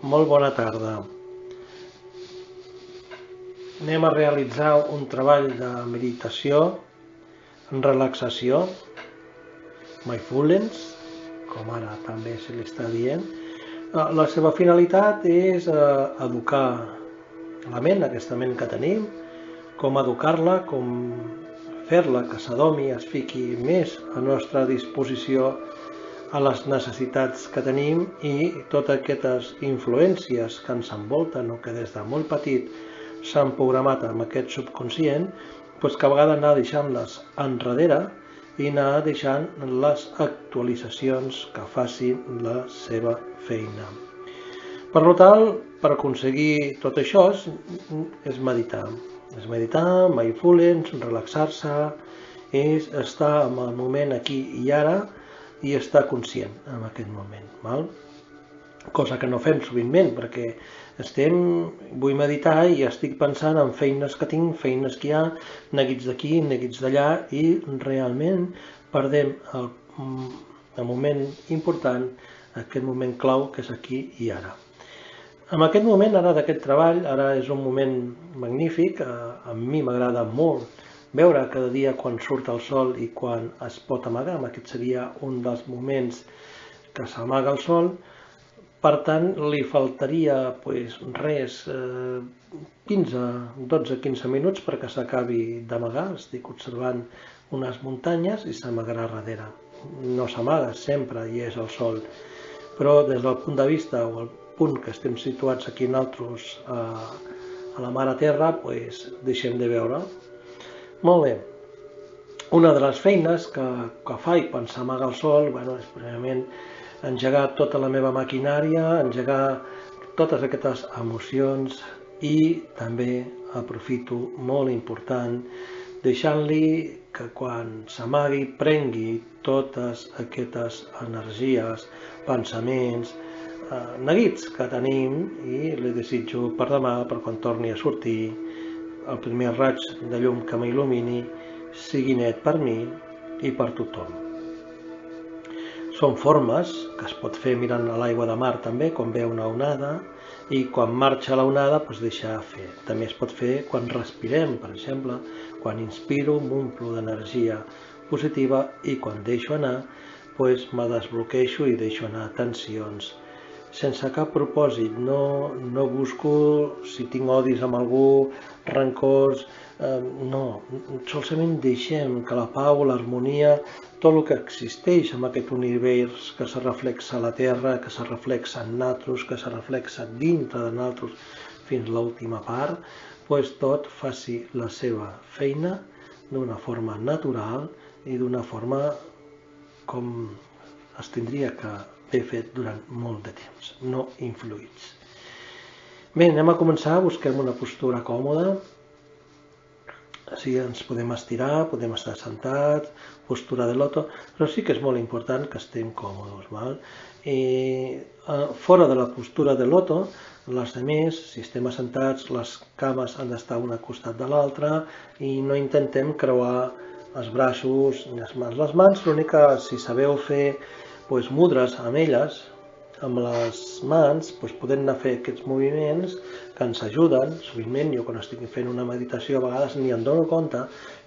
molt bona tarda. Anem a realitzar un treball de meditació, relaxació, mindfulness, com ara també se li està dient. La seva finalitat és educar la ment, aquesta ment que tenim, com educar-la, com fer-la que s'adomi, es fiqui més a nostra disposició a les necessitats que tenim i totes aquestes influències que ens envolten o que des de molt petit s'han programat amb aquest subconscient, que a vegades anar deixant-les enrere i anar deixant les actualitzacions que facin la seva feina. Per tant, per aconseguir tot això és meditar. És meditar, mindfulness, relaxar-se, és estar en el moment aquí i ara i estar conscient en aquest moment. Cosa que no fem sovintment, perquè vull meditar i estic pensant en feines que tinc, feines que hi ha, neguits d'aquí, neguits d'allà, i realment perdem el moment important, aquest moment clau que és aquí i ara. En aquest moment ara d'aquest treball, ara és un moment magnífic, a mi m'agrada molt veure cada dia quan surt el sol i quan es pot amagar, aquest seria un dels moments que s'amaga el sol. Per tant, li faltaria res, 12-15 minuts perquè s'acabi d'amagar. Estic observant unes muntanyes i s'amagarà darrere. No s'amaga, sempre hi és el sol, però des del punt de vista o el punt que estem situats aquí nosaltres a la mare terra, deixem de veure. Molt bé. Una de les feines que faig quan s'amaga el sol és primerament engegar tota la meva maquinària, engegar totes aquestes emocions i també aprofito, molt important, deixant-li que quan s'amagui prengui totes aquestes energies, pensaments, neguits que tenim i li desitjo per demà, per quan torni a sortir, el primer raig de llum que m'il·lumini sigui net per mi i per tothom. Són formes que es pot fer mirant a l'aigua de mar també, quan ve una onada, i quan marxa la onada, deixar fer. També es pot fer quan respirem, per exemple, quan inspiro m'omplo d'energia positiva i quan deixo anar, me desbloqueixo i deixo anar tensions. Sense cap propòsit, no busco si tinc odis amb algú, rancors, no, solament deixem que la pau, l'harmonia, tot el que existeix en aquest univers que se reflexa a la Terra, que se reflexa en nosaltres, que se reflexa dintre de nosaltres fins a l'última part, tot faci la seva feina d'una forma natural i d'una forma com es tindria que haver fet durant molt de temps, no influïts. Bé, anem a començar, busquem una postura còmoda. Així ens podem estirar, podem estar sentats, postura de loto, però sí que és molt important que estem còmodes. Fora de la postura de loto, les altres, si estem assentats, les cames han d'estar una al costat de l'altra i no intentem creuar els braços ni les mans. Les mans, l'únic que si sabeu fer mudres amb elles, amb les mans, podem anar a fer aquests moviments que ens ajuden. Sovintment, jo quan estic fent una meditació a vegades ni em dono compte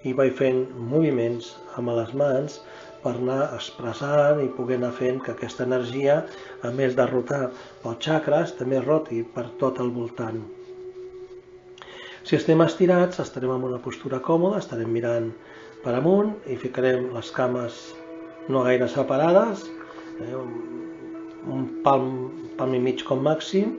i vaig fent moviments amb les mans per anar expressant i poder anar fent que aquesta energia, a més de rotar pels xacres, també roti per tot el voltant. Si estem estirats, estarem en una postura còmoda, estarem mirant per amunt i ficarem les cames no gaire separades, un palm i mig com màxim,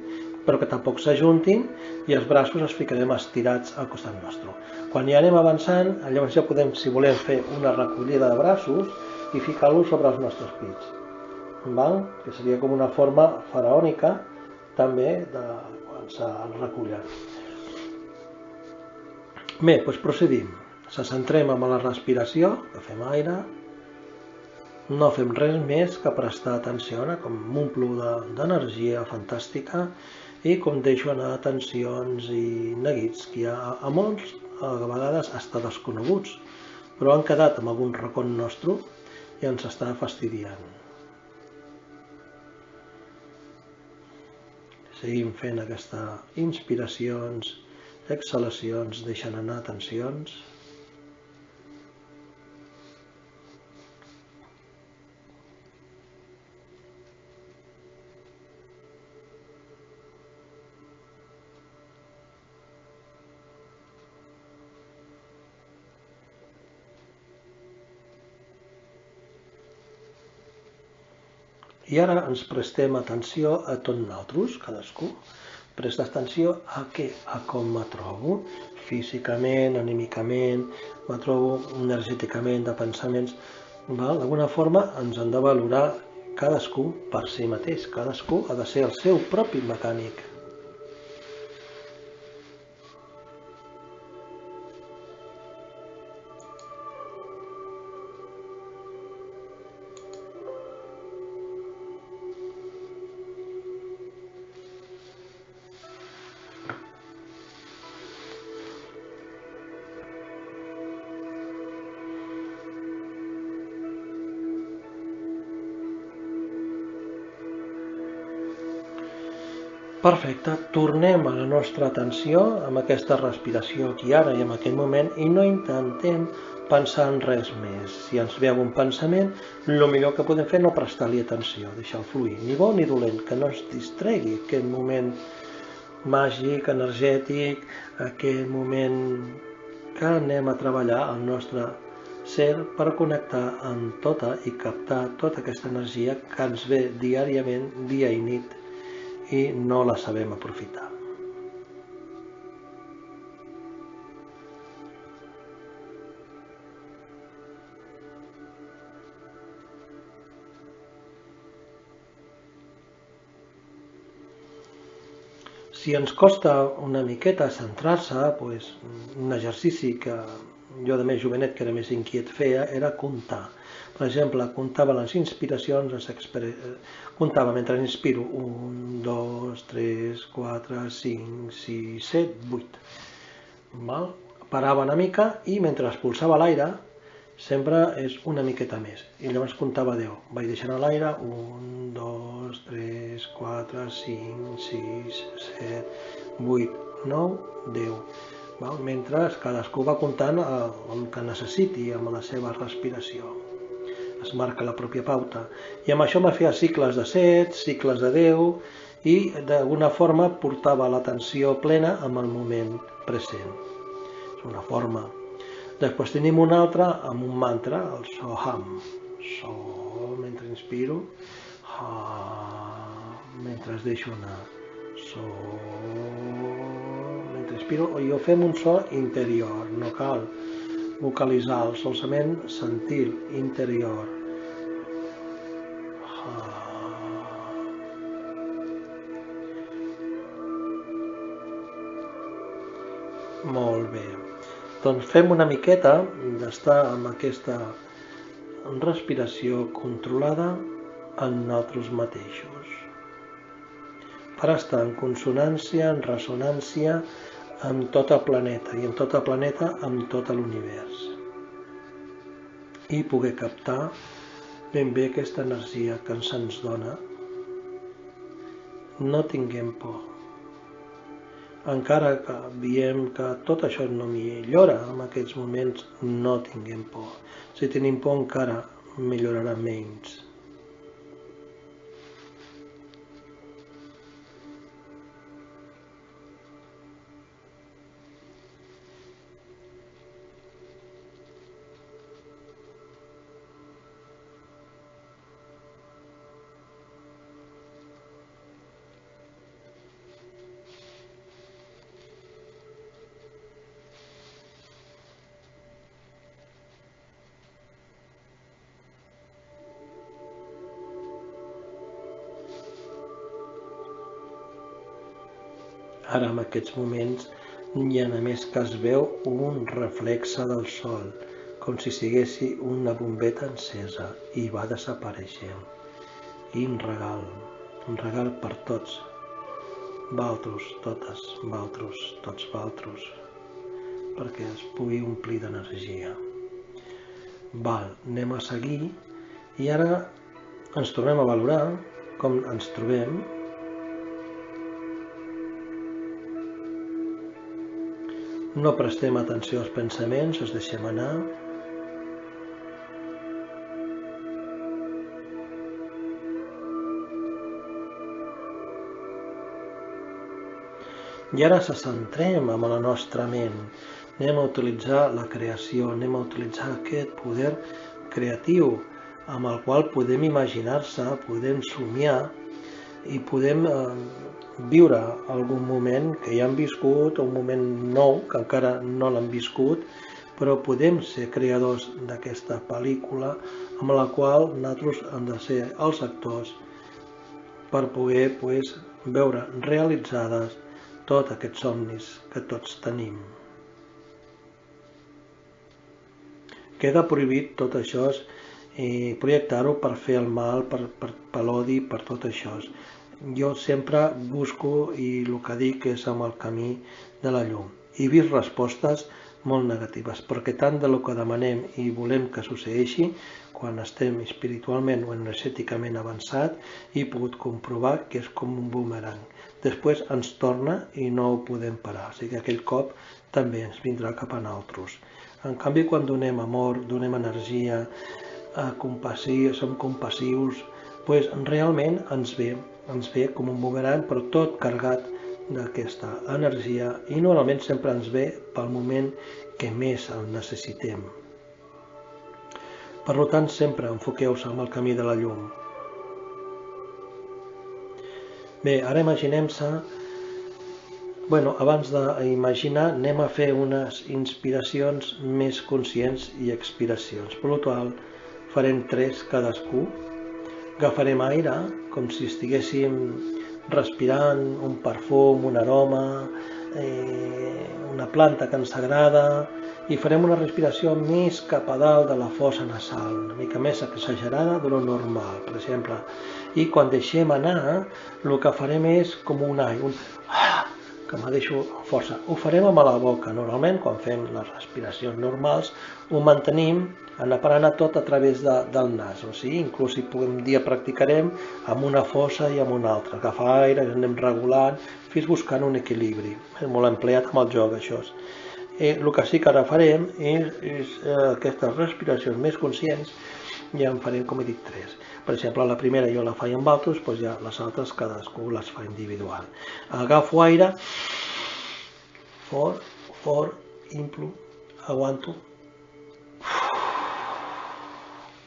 però que tampoc s'ajuntin, i els braços els ficarem estirats al costat nostre. Quan ja anem avançant, llavors ja podem, si volem, fer una recollida de braços i ficar-los sobre els nostres pits, que seria com una forma faraònica també de quan se'l recullen. Bé, procedim. Se centrem en la respiració, agafem aire, no fem res més que prestar atenció a com m'omplo d'energia fantàstica i com deixo anar tensions i neguits que hi ha a molts, a vegades està desconeguts, però han quedat en algun racó nostre i ens està fastidiant. Seguim fent aquestes inspiracions, exhalacions, deixant anar tensions. I ara ens prestem atenció a tot nosaltres, cadascú. Presta atenció a què? A com me trobo, físicament, anímicament, me trobo energèticament, de pensaments. D'alguna forma ens han de valorar cadascú per si mateix, cadascú ha de ser el seu propi mecànic. Perfecte, tornem a la nostra atenció amb aquesta respiració aquí ara i en aquest moment i no intentem pensar en res més. Si ens ve algun pensament, el millor que podem fer és no prestar-li atenció, deixar-lo fluir, ni bo ni dolent, que no ens distregui aquest moment màgic, energètic, aquest moment que anem a treballar el nostre ser per connectar amb tota i captar tota aquesta energia que ens ve diàriament, dia i nit, i no la sabem aprofitar. Si ens costa una miqueta centrar-se, un exercici que jo de més jovenet, que era més inquiet, feia, era comptar. Per exemple, comptava les inspiracions, comptava mentre inspiro 1, 2, 3, 4, 5, 6, 7, 8. Parava una mica i mentre expulsava l'aire sempre és una miqueta més. I llavors comptava 10. Vaig deixant a l'aire 1, 2, 3, 4, 5, 6, 7, 8, 9, 10. Mentre cadascú va comptant el que necessiti amb la seva respiració. Es marca la pròpia pauta. I amb això me feia cicles de 7, cicles de 10 i d'alguna forma portava l'atenció plena amb el moment present. És una forma. Després tenim una altra amb un mantra, el Soham. So, mentre inspiro, Ha, mentre deixo anar. So, mentre inspiro, jo fem un so interior, no cal vocalitzar, solament sentir interior. Molt bé. Doncs fem una miqueta d'estar amb aquesta respiració controlada en nosaltres mateixos. Per estar en consonància, en ressonància amb tot el planeta i en tot el planeta amb tot l'univers. I poder captar ben bé aquesta energia que se'ns dona. No tinguem por. Encara que diem que tot això no millora en aquests moments, no tinguem por. Si tenim por encara millorarà menys. Ara en aquests moments ja només que es veu un reflexe del sol, com si siguessi una bombeta encesa i va desapareixent. Quin regal per tots, valtros, totes, valtros, tots valtros, perquè es pugui omplir d'energia. Anem a seguir i ara ens tornem a valorar com ens trobem. No prestem atenció als pensaments, els deixem anar. I ara se centrem en la nostra ment. Anem a utilitzar la creació, anem a utilitzar aquest poder creatiu amb el qual podem imaginar-se, podem somiar i podem viure algun moment que ja hem viscut, un moment nou que encara no l'hem viscut, però podem ser creadors d'aquesta pel·lícula amb la qual nosaltres hem de ser els actors per poder veure realitzades tots aquests somnis que tots tenim. Queda prohibit tot això i projectar-ho per fer el mal, per l'odi, per tot això. Jo sempre busco i el que dic és amb el camí de la llum. He vist respostes molt negatives, perquè tant del que demanem i volem que succeeixi, quan estem espiritualment o energèticament avançat, he pogut comprovar que és com un boomerang. Després ens torna i no ho podem parar, o sigui que aquell cop també ens vindrà cap a nosaltres. En canvi, quan donem amor, donem energia, som compassius, realment ens ve com un boomerang, però tot carregat d'aquesta energia i normalment sempre ens ve pel moment que més el necessitem. Per tant, sempre enfoqueu-se en el camí de la llum. Bé, ara imaginem-se, abans d'imaginar anem a fer unes inspiracions més conscients i expiracions. Per tant, farem 3 cadascú. Agafarem aire com si estiguéssim respirant un perfum, un aroma, una planta que ens agrada, i farem una respiració més cap a dalt de la fossa nasal, una mica més exagerada de lo normal, per exemple. I quan deixem anar, el que farem és com un ai, que me deixo força. Ho farem amb la boca. Normalment, quan fem les respiracions normals, ho mantenim anar tot a través del nas. O sigui, inclús si podem dir practicarem amb una fossa i amb una altra. Agafar aire, anem regulant, fins buscant un equilibri. És molt empleat amb el joc, això. El que sí que ara farem és aquestes respiracions més conscients, ja en farem, com he dit, 3. Per exemple, la primera jo la faig amb altres, doncs ja les altres cadascú les fa individual. Agafo aire, fort, implo, aguanto,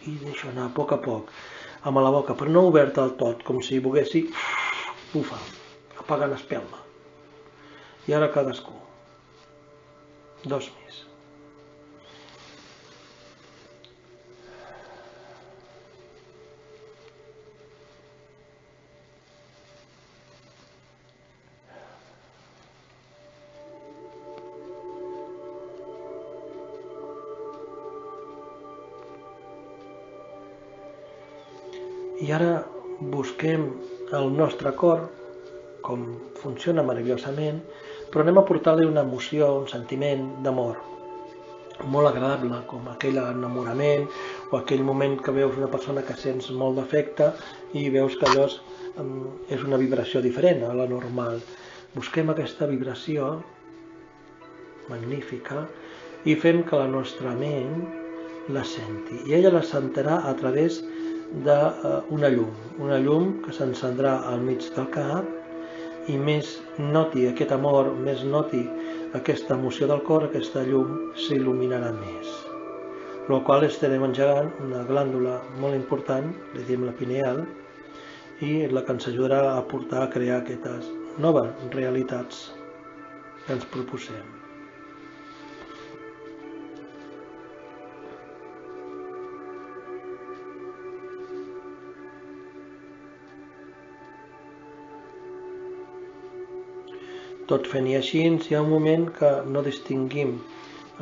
i deixo anar a poc, amb la boca, però no oberta del tot, com si volguessi bufar, apagant espelma. I ara cadascú. 2 més. I ara busquem el nostre cor, com funciona meravellosament, però anem a portar-li una emoció, un sentiment d'amor molt agradable, com aquell enamorament o aquell moment que veus una persona que sents molt d'afecte i veus que allò és una vibració diferent a la normal. Busquem aquesta vibració magnífica i fem que la nostra ment la senti. I ella la sentirà a través d'una llum que s'encendrà al mig del cap, i més noti aquest amor, més noti aquesta emoció del cor, aquesta llum s'il·luminarà més. El qual estarem engegant una glàndula molt important, li diem la pineal, i la que ens ajudarà a portar a crear aquestes noves realitats que ens proposem. Tot fent-hi així, hi ha un moment que no distinguim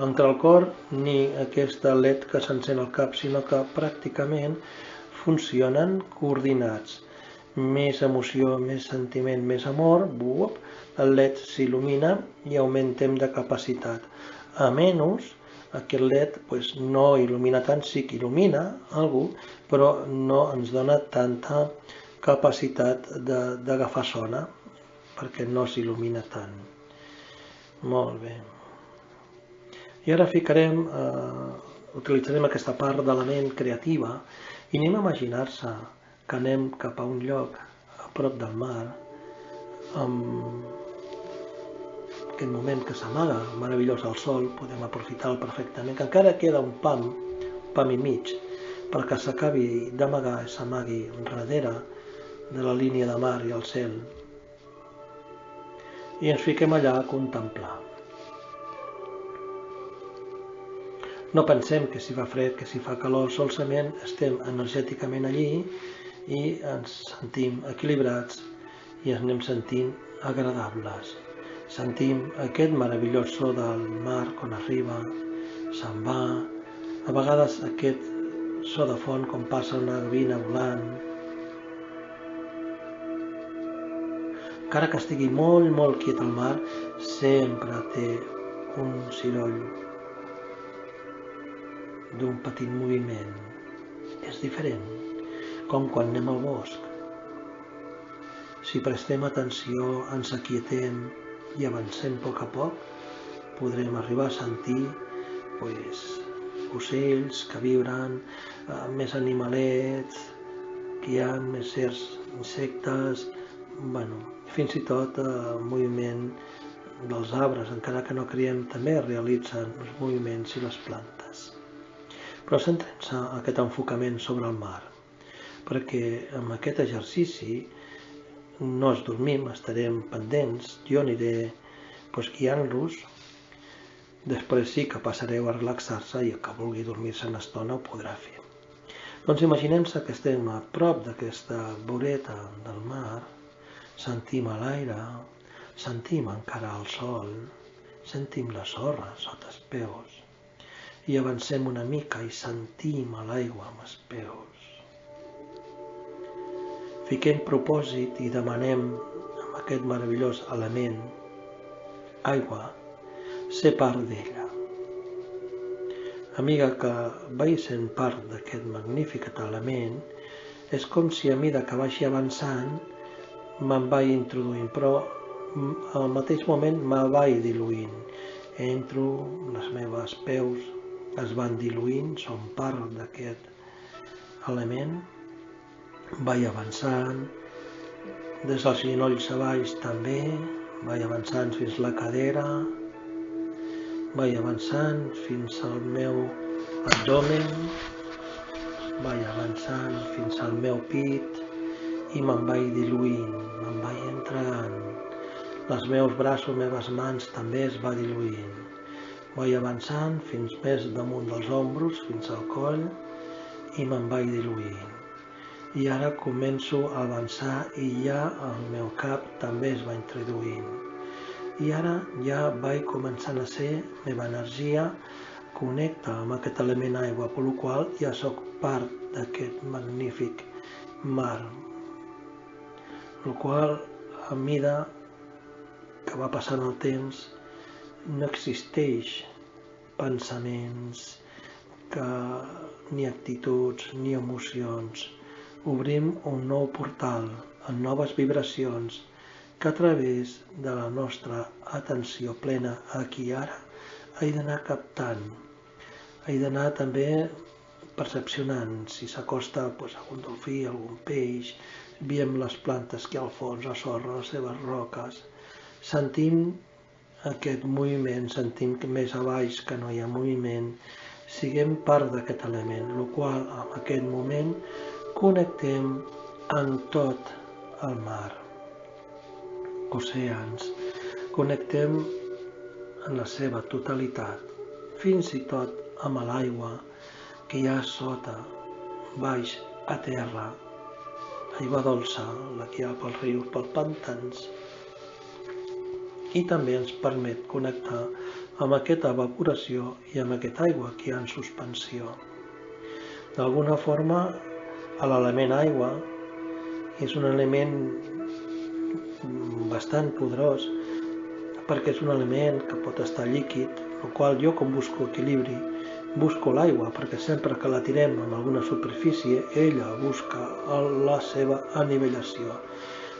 entre el cor ni aquesta led que s'encén al cap, sinó que pràcticament funcionen coordinats. Més emoció, més sentiment, més amor, el led s'il·lumina i augmentem de capacitat. A menys, aquest led no il·lumina tant, sí que il·lumina algú, però no ens dona tanta capacitat d'agafar sona, perquè no s'il·lumina tant. Molt bé. I ara utilitzarem aquesta part de la ment creativa i anem a imaginar-se que anem cap a un lloc a prop del mar, amb aquest moment que s'amaga, meravellós al sol, podem aprofitar-lo perfectament, que encara queda un pam i mig, perquè s'acabi d'amagar i s'amagui darrere de la línia de mar i el cel. I ens fiquem allà a contemplar. No pensem que si fa fred, que si fa calor, solament estem energèticament allí i ens sentim equilibrats i ens anem sentint agradables. Sentim aquest meravellós so del mar quan arriba, se'n va, a vegades aquest so de font com passa una gavina volant. Encara que estigui molt quiet al mar, sempre té un ciroll d'un petit moviment. És diferent, com quan anem al bosc. Si prestem atenció, ens aquietem i avancem a poc, podrem arribar a sentir ocells que vibren, més animalets, que hi ha més certs insectes, fins i tot el moviment dels arbres, encara que no creiem, també realitzen els moviments i les plantes. Però centrem-se en aquest enfocament sobre el mar, perquè amb aquest exercici no ens dormim, estarem pendents, jo aniré guiant-los, després sí que passareu a relaxar-se i el que vulgui dormir-se una estona ho podrà fer. Doncs imaginem-se que estem a prop d'aquesta voreta del mar, sentim l'aire, sentim encara el sol, sentim la sorra sota els peus i avancem una mica i sentim l'aigua amb els peus. Fiquem propòsit i demanem amb aquest meravellós element, aigua, ser part d'ella. A mesura que vaig sent part d'aquest magnífic element, és com si a mesura que vagi avançant me'n vaig introduint, però al mateix moment me vaig diluint. Entro, les meves peus es van diluint, són part d'aquest element, vaig avançant, des dels ginolls a baix també, vaig avançant fins a la cadera, vaig avançant fins al meu abdomen, vaig avançant fins al meu pit i me'n vaig diluint, me'n vaig entregant. Els meus braços, meves mans també es va diluint. Vaig avançant fins més damunt dels ombros, fins al coll, i me'n vaig diluint. I ara començo a avançar i ja el meu cap també es va introduint. I ara ja vaig començant a ser, meva energia connecta amb aquest element aigua, per la qual ja sóc part d'aquest magnífic mar. El qual, a mesura que va passant el temps, no existeix pensaments, ni actituds, ni emocions. Obrim un nou portal amb noves vibracions que a través de la nostra atenció plena aquí i ara he d'anar captant, he d'anar també percepcionant si s'acosta algun delfí, algun peix, veiem les plantes que hi ha al fons, la sorra, les seves roques, sentim aquest moviment, sentim que més a baix que no hi ha moviment, siguem part d'aquest element, el qual en aquest moment connectem amb tot el mar, oceans, connectem en la seva totalitat, fins i tot amb l'aigua que hi ha sota, baix a terra, aigua dolça, la que hi ha pels rius, pels pantans, i també ens permet connectar amb aquesta evaporació i amb aquesta aigua que hi ha en suspensió. D'alguna forma, l'element aigua és un element bastant poderós perquè és un element que pot estar líquid, el qual jo, com busco equilibri, busco l'aigua perquè sempre que la tirem en alguna superfície, ella busca la seva anivellació.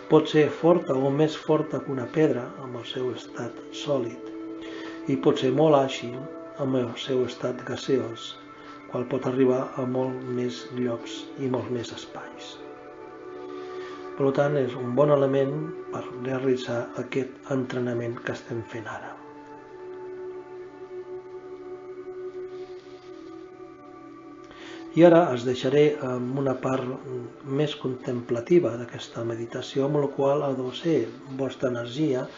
Pot ser forta o més forta que una pedra amb el seu estat sòlid i pot ser molt àgil amb el seu estat gaseós, qual pot arribar a molt més llocs i molts més espais. Per tant, és un bon element per realitzar aquest entrenament que estem fent ara. I ara els deixaré amb una part més contemplativa d'aquesta meditació, amb la qual heu de ser vostra energia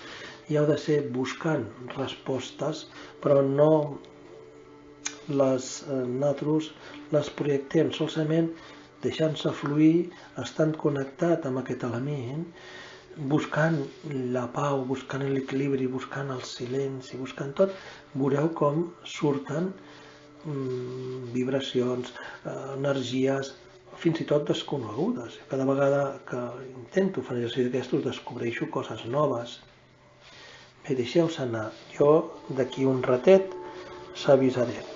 i heu de ser buscant respostes, però no nosaltres les projectem, solament deixant-se fluir, estant connectat amb aquest element, buscant la pau, buscant l'equilibri, buscant el silenci, buscant tot, veureu com surten vibracions, energies, fins i tot desconegudes. Cada vegada que intento fer exercicis d'aquestos descobreixo coses noves. Bé, deixeu-se anar. Jo d'aquí un ratet s'avisaré.